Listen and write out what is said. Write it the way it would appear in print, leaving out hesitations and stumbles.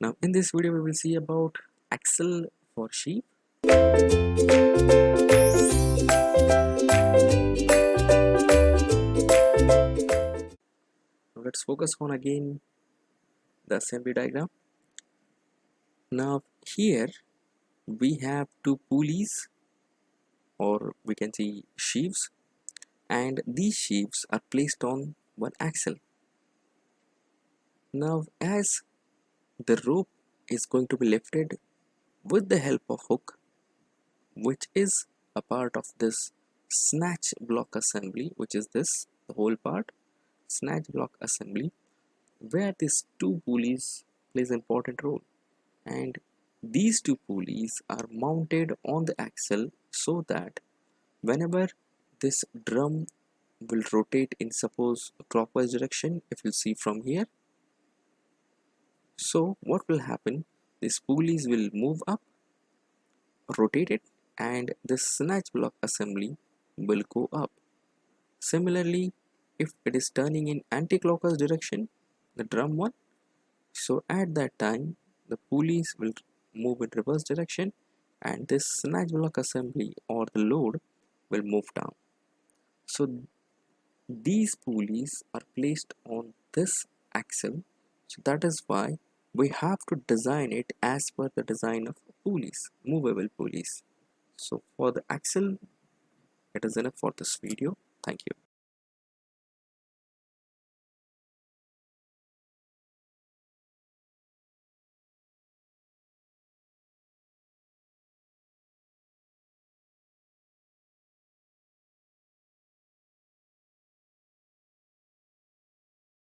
Now in this video we will see about axle for sheave. Now let's focus on again the assembly diagram. Now here we have two pulleys, or we can see sheaves, and these sheaves are placed on one axle. Now as the rope is going to be lifted with the help of hook, which is a part of this snatch block assembly, which is this, the whole part, snatch block assembly, where these two pulleys plays an important role, and these two pulleys are mounted on the axle so that whenever this drum will rotate in, suppose, a clockwise direction, if you see from here, so what will happen, these pulleys will move up, rotate it, and this snatch block assembly will go up. Similarly, if it is turning in anti-clockwise direction, the drum one, so at that time the pulleys will move in reverse direction and this snatch block assembly or the load will move down. So these pulleys are placed on this axle, so that is why we have to design it as per the design of pulleys, movable pulleys. So for the axle, it is enough for this video. Thank you.